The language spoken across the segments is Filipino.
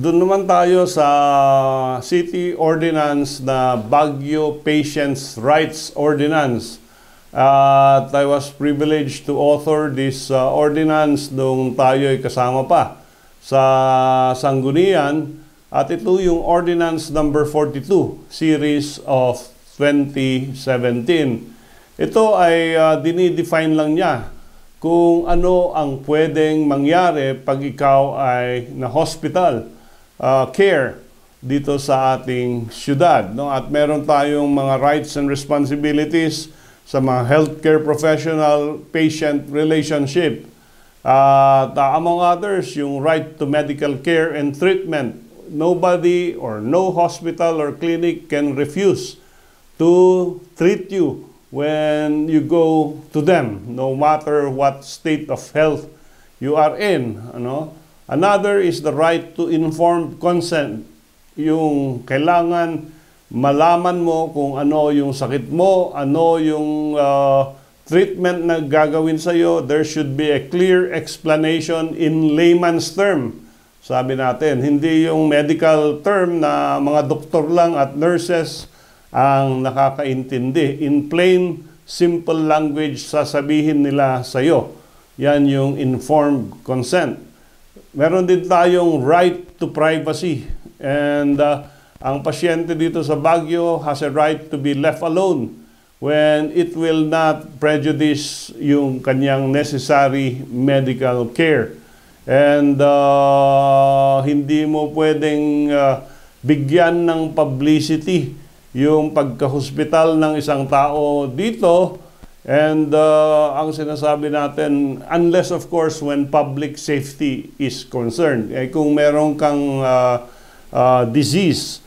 Doon naman tayo sa City Ordinance na Baguio Patients' Rights Ordinance. At I was privileged to author this ordinance nung tayo ay kasama pa sa Sangguniang. At ito yung Ordinance number 42, Series of 2017. Ito ay dinidefine lang niya kung ano ang pwedeng mangyari pag ikaw ay na-hospital care dito sa ating syudad. No? At meron tayong mga rights and responsibilities sa mga healthcare professional, patient relationship. Among others, yung right to medical care and treatment. Nobody or no hospital or clinic can refuse to treat you when you go to them, no matter what state of health you are in. Ano? Another is the right to informed consent. Yung kailangan malaman mo kung ano yung sakit mo, ano yung treatment na gagawin sa'yo. There should be a clear explanation in layman's term. Sabi natin, hindi yung medical term na mga doktor lang at nurses ang nakakaintindi. In plain, simple language, sasabihin nila sa'yo. Yan yung informed consent. Meron din tayong right to privacy. And ang pasyente dito sa Baguio has a right to be left alone when it will not prejudice yung kanyang necessary medical care. And hindi mo pwedeng bigyan ng publicity yung pagka-hospital ng isang tao dito. And ang sinasabi natin, unless of course when public safety is concerned. Kung meron kang disease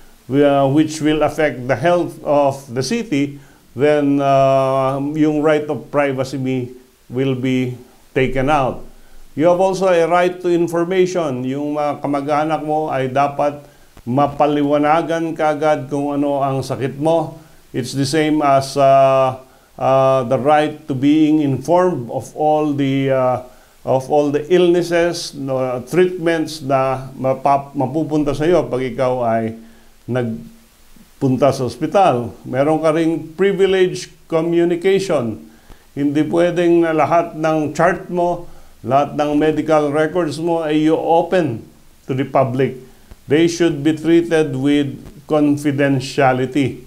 which will affect the health of the city, then yung right of privacy will be taken out. You have also a right to information. Yung mga kamag-anak mo ay dapat mapaliwanagan kaagad kung ano ang sakit mo. It's the same as the right to being informed of all the illnesses, treatments na mapupunta sa iyo pag ikaw ay nagpunta sa ospital. Meron ka ring privileged communication. Hindi pwedeng na lahat ng chart mo, lahat ng medical records mo ay open to the public. They should be treated with confidentiality.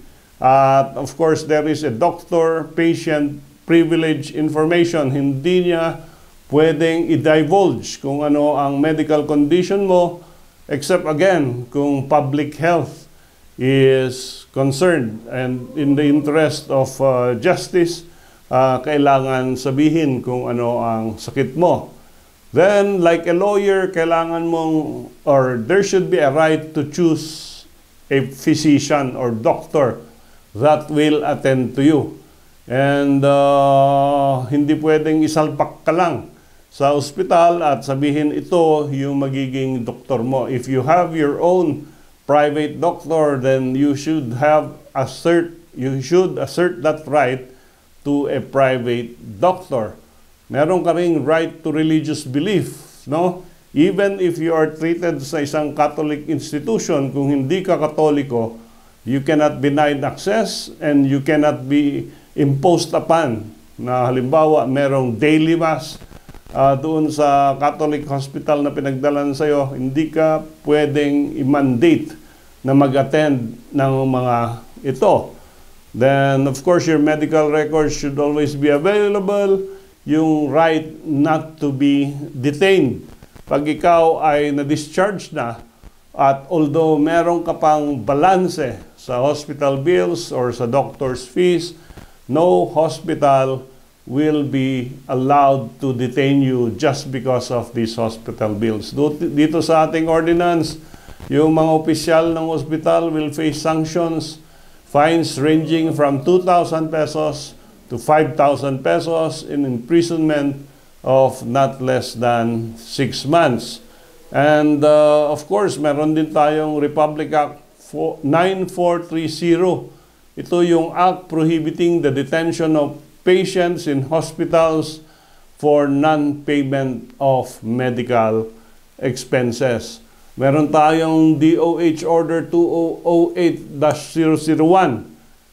Of course, there is a doctor-patient privilege information. Hindi niya pwedeng i-divulge kung ano ang medical condition mo, except again, kung public health is concerned. And in the interest of justice, kailangan sabihin kung ano ang sakit mo. Then, like a lawyer, kailangan mong, or there should be a right to choose a physician or doctor that will attend to you. And hindi pwedeng isalpak ka lang sa ospital at sabihin ito yung magiging doktor mo. If you have your own private doctor, then you should assert that right to a private doctor. Meron ka ring right to religious belief, no? Even if you are treated sa isang Catholic institution, kung hindi ka Katoliko, you cannot be denied access and you cannot be imposed upon. Na halimbawa, merong daily mass doon sa Catholic hospital na pinagdalan sa'yo, hindi ka pwedeng i-mandate na mag-attend ng mga ito. Then, of course, your medical records should always be available. Yung right not to be detained. Pag ikaw ay na-discharge na, at although meron ka pang balanse sa hospital bills or sa doctor's fees, no hospital will be allowed to detain you just because of these hospital bills. Dito sa ating ordinance, yung mga opisyal ng hospital will face sanctions, fines ranging from 2,000 pesos to 5,000 pesos in imprisonment of not less than 6 months. And of course, meron din tayong Republic Act 9430. Ito yung act prohibiting the detention of patients in hospitals for non-payment of medical expenses. Meron tayong DOH Order 2008-001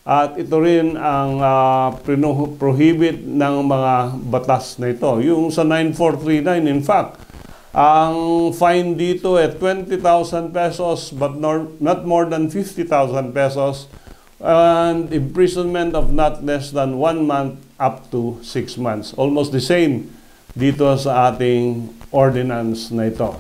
at ito rin ang prohibit ng mga batas na ito. Yung sa 9439, in fact, ang fine dito ay 20,000 pesos but not more than 50,000 pesos and imprisonment of not less than 1 month up to 6 months. Almost the same dito sa ating ordinance na ito.